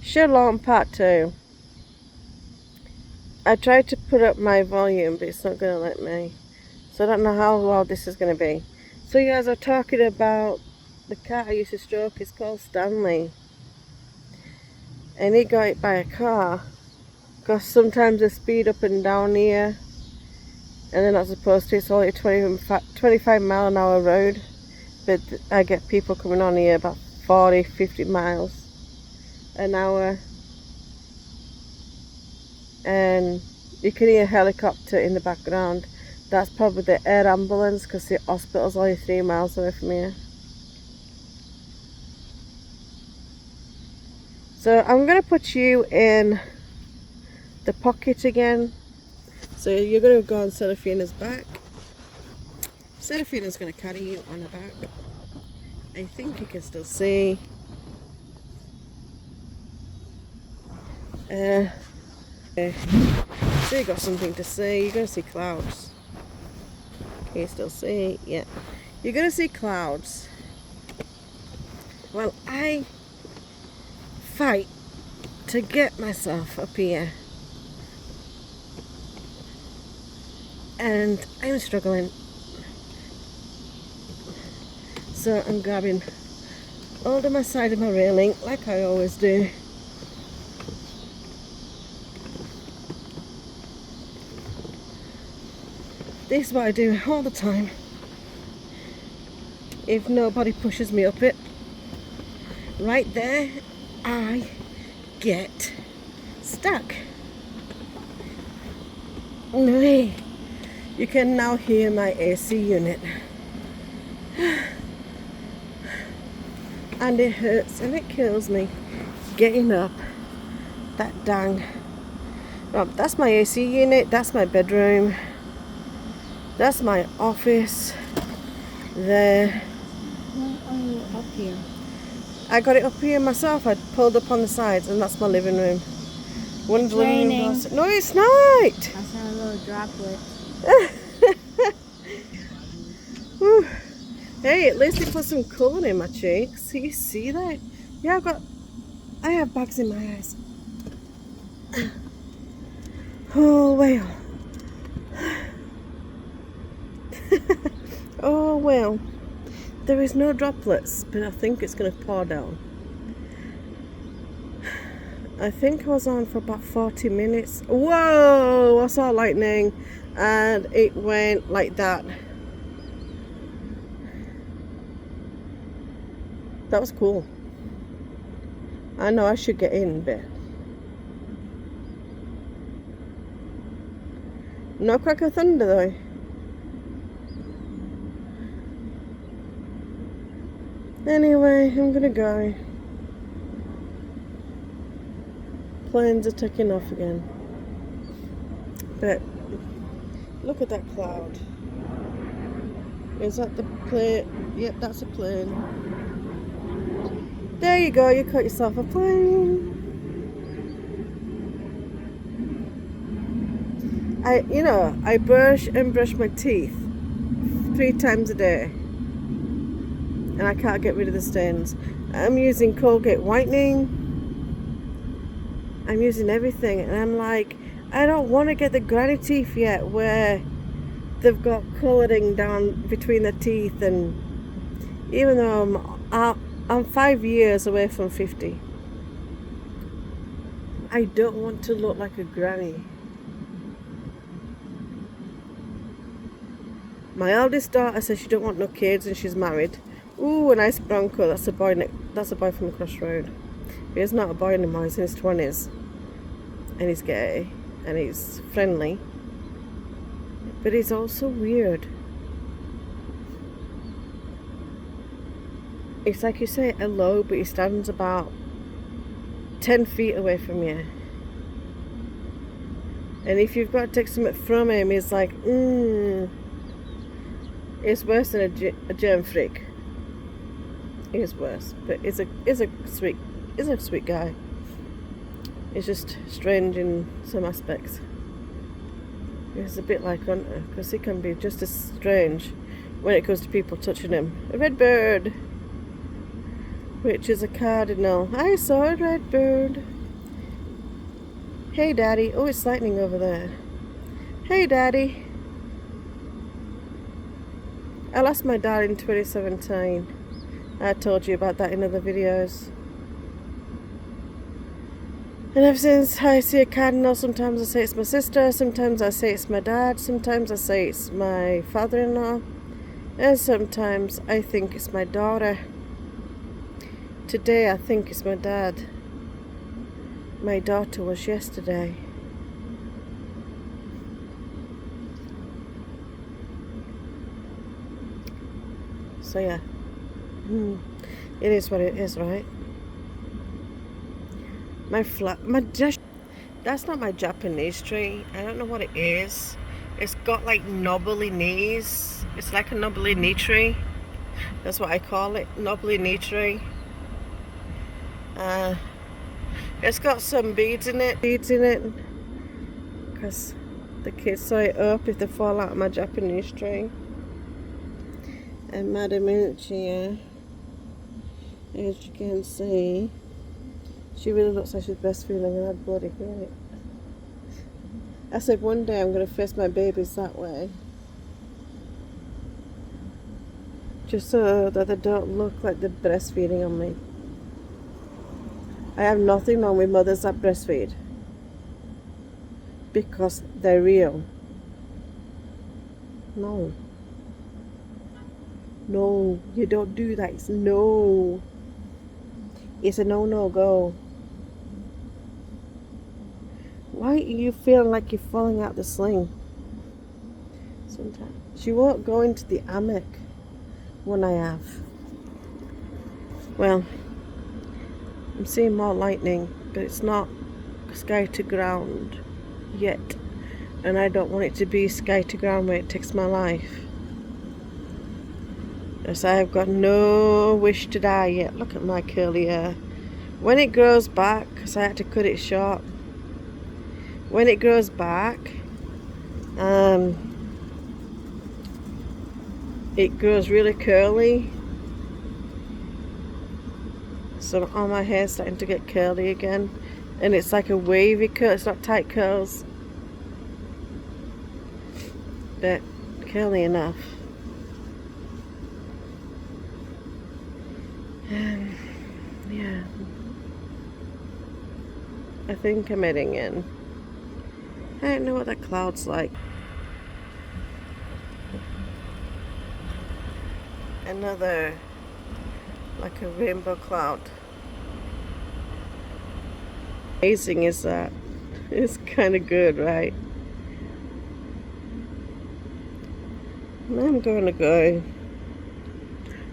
Shalom part 2. I tried to put up my volume, but it's not going to let me. So I don't know how loud this is going to be. So you guys are talking about the cat I used to stroke. It's called Stanley. And he got hit by a car. Because sometimes they speed up and down here. And they're not supposed to. It's only a 25 mile an hour road. But I get people coming on here about 40, 50 miles an hour. And you can hear a helicopter in the background. That's probably the air ambulance because the hospital's only 3 miles away from here. So I'm going to put you in the pocket again. So you're going to go on Serafina's back. Serafina's going to carry you on her back. I think you can still see. So you got something to see. You're going to see clouds. Can you still see? Yeah. You're going to see clouds. Well, I fight to get myself up here. And I'm struggling. So I'm grabbing hold of my side of my railing like I always do. This is what I do all the time. If nobody pushes me up it, right there, I get stuck. You can now hear my AC unit. And it hurts and it kills me getting up that dang. Well, that's my AC unit, that's my bedroom. That's my office. There. Why are you up here? I got it up here myself. I pulled up on the sides, and that's my living room. One of the living room doors. No, it's not. I saw a little droplet. Hey, at least it put some colour in my cheeks. You see that? Yeah, I have bags in my eyes. Oh well. Oh well, there is no droplets, but I think it's going to pour down. I think I was on for about 40 minutes. Whoa, I saw lightning and it went like that. That was cool. I know I should get in, but no crack of thunder though. Anyway, I'm gonna go. Planes are taking off again. But look at that cloud. Is that the plane? Yep, that's a plane. There you go, you caught yourself a plane. I brush my teeth 3 times a day. And I can't get rid of the stains. I'm using Colgate whitening. I'm using everything, and I'm like, I don't want to get the granny teeth yet where they've got colouring down between the teeth, and even though I'm 5 years away from 50, I don't want to look like a granny. My eldest daughter says she don't want no kids and she's married. Ooh, a nice Bronco. That's a boy from across the road. But he's not a boy anymore. He's in his 20s. And he's gay. And he's friendly. But he's also weird. It's like you say hello, but he stands about 10 feet away from you. And if you've got to take something from him, he's like, It's worse than a germ freak. He's worse, but he's a sweet guy. He's just strange in some aspects. He's a bit like Hunter, because he can be just as strange when it comes to people touching him. A red bird. which is a cardinal. I saw a red bird. Hey, Daddy. Oh, it's lightning over there. Hey, Daddy. I lost my dad in 2017. I told you about that in other videos. And ever since I see a cardinal, sometimes I say it's my sister, sometimes I say it's my dad, sometimes I say it's my father-in-law, and sometimes I think it's my daughter. Today I think it's my dad. My daughter was yesterday. So yeah, it is what it is, right? That's not my Japanese tree. I don't know what it is. It's got like knobbly knees. It's like a knobbly knee tree. That's what I call it, knobbly knee tree. It's got some beads in it. Because the kids saw it up if they fall out of my Japanese tree. And Madam here, as you can see, she really looks like she's breastfeeding and I'd bloody great. I said one day I'm going to face my babies that way. Just so that they don't look like they're breastfeeding on me. I have nothing wrong with mothers that breastfeed. Because they're real. No. No, you don't do that. It's no. It's a no-go. Why are you feeling like you're falling out the sling? Sometimes. She won't go into the hammock when I have. Well, I'm seeing more lightning, but it's not sky to ground yet. And I don't want it to be sky to ground where it takes my life. As I have got no wish to die yet. Look at my curly hair. When it grows back, because I had to cut it short. When it grows back, it grows really curly. So all my hair's starting to get curly again. And it's like a wavy curl. It's not tight curls. But curly enough. Yeah, I think I'm heading in. I don't know what that cloud's like. Another, like a rainbow cloud. Amazing is that? It's kind of good, right? And I'm going to go.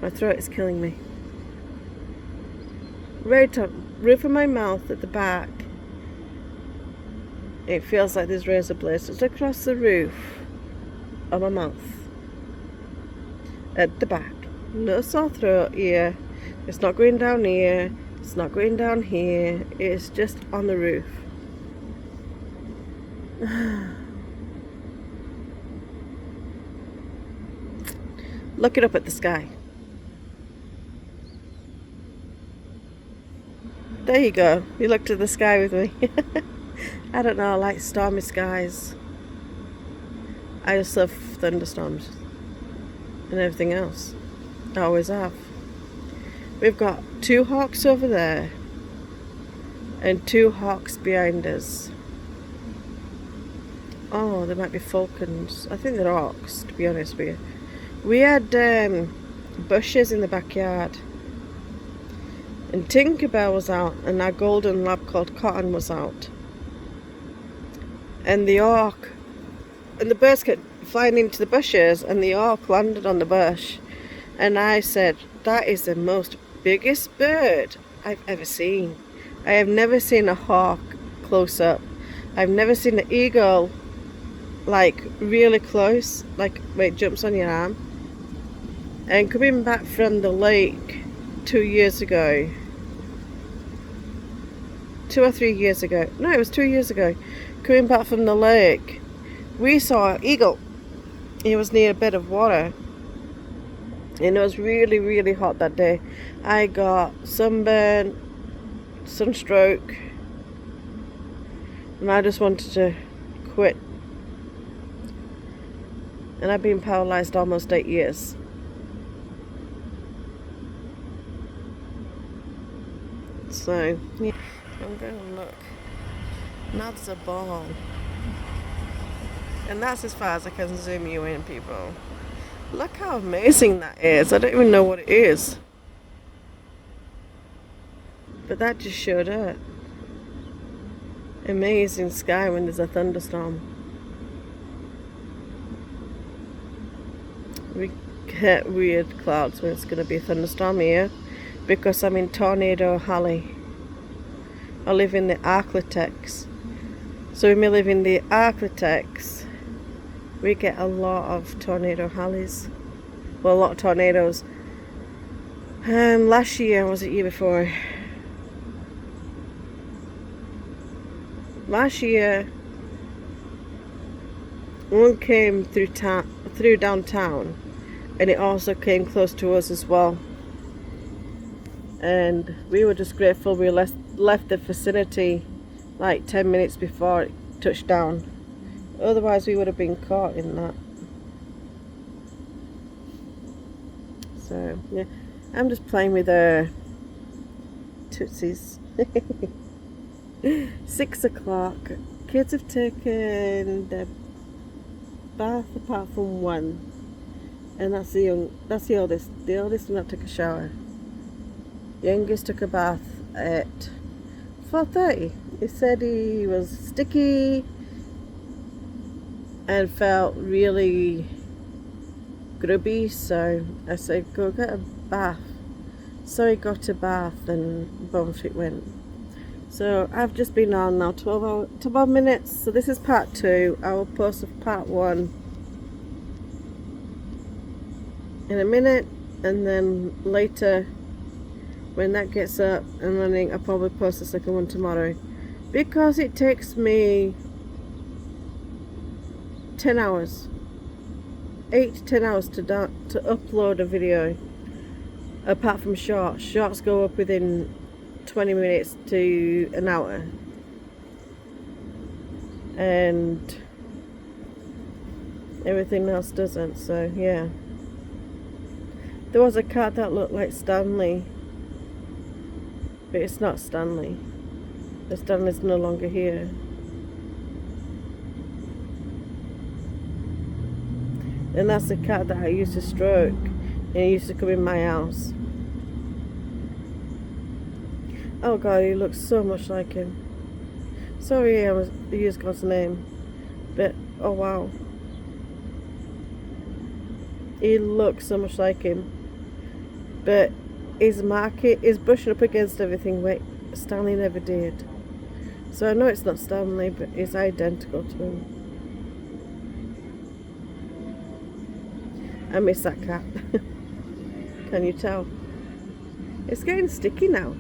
My throat is killing me. Right top, roof of my mouth at the back. It feels like there's razor blades across the roof of my mouth. At the back. No sore throat here. It's not going down here. It's not going down here. It's just on the roof. Looking up at the sky. There you go. You look to the sky with me. I don't know, I like stormy skies. I just love thunderstorms. And everything else. I always have. We've got 2 hawks over there. And 2 hawks behind us. Oh, they might be falcons. I think they're hawks, to be honest with you. We had bushes in the backyard. And Tinkerbell was out, and our golden lab called Cotton was out. And the hawk, and the birds kept flying into the bushes, and the hawk landed on the bush. And I said, that is the most biggest bird I've ever seen. I have never seen a hawk close up. I've never seen an eagle like really close, like where it jumps on your arm. And coming back from the lake 2 years ago, 2 or 3 years ago, no, it was 2 years ago, coming back from the lake, we saw an eagle. He was near a bed of water, and it was really, really hot that day. I got sunburn, sunstroke, and I just wanted to quit. And I've been paralysed almost 8 years. So, yeah, I'm going to look. Now there's a ball. And that's as far as I can zoom you in, people. Look how amazing that is. I don't even know what it is. But that just showed up. Amazing sky when there's a thunderstorm. We get weird clouds when it's going to be a thunderstorm here. Because I'm in Tornado Alley. I live in the Arclitex. So when we live in the Arclitex, we get a lot of tornado alleys. Well, a lot of tornadoes. Last year, was it year before? Last year, one came through downtown, and it also came close to us as well. And we were just grateful we left the vicinity like 10 minutes before it touched down. Otherwise we would have been caught in that. So yeah, I'm just playing with Tootsies. 6 o'clock. Kids have taken their bath apart from one, and that's the oldest. The oldest did not take a shower. Youngest took a bath at 4:30. He said he was sticky and felt really grubby, so I said go get a bath. So he got a bath and both it went. So I've just been on now 12 minutes, so this is part 2. I will post part 1 in a minute, and then later when that gets up and running, I'll probably post the second one tomorrow, because it takes me 10 hours, 8 to 10 hours to upload a video. Apart from shorts go up within 20 minutes to an hour, and everything else doesn't. So yeah, there was a cat that looked like Stanley, but it's not Stanley. The Stanley's no longer here. And that's the cat that I used to stroke, and he used to come in my house. Oh god, he looks so much like him. Sorry I used God's name, but oh wow, he looks so much like him. But his market is brushing up against everything where Stanley never did. So I know it's not Stanley, but it's identical to him. I miss that cat. Can you tell? It's getting sticky now.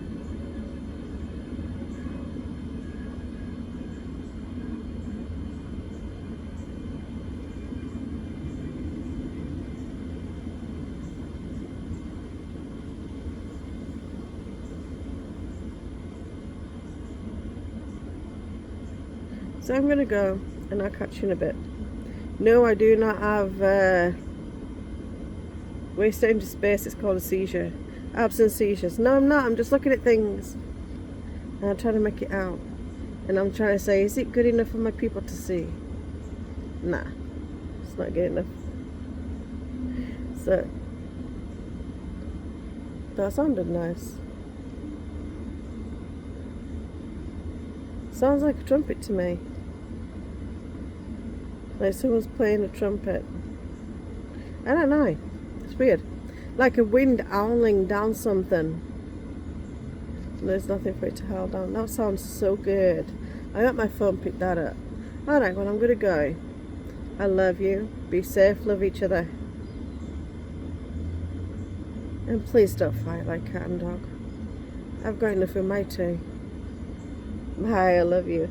So I'm going to go, and I'll catch you in a bit. No, I do not have waste into space. It's called a seizure. Absent seizures. No, I'm not. I'm just looking at things, and I'm trying to make it out. And I'm trying to say, is it good enough for my people to see? Nah, it's not good enough. So that sounded nice. Sounds like a trumpet to me. Like someone's playing a trumpet. I don't know. It's weird. Like a wind howling down something. And there's nothing for it to howl down. That sounds so good. I hope my phone picked that up. Alright, well, I'm gonna go. I love you. Be safe. Love each other. And please don't fight like cat and dog. I've got enough in my tea. Bye, I love you.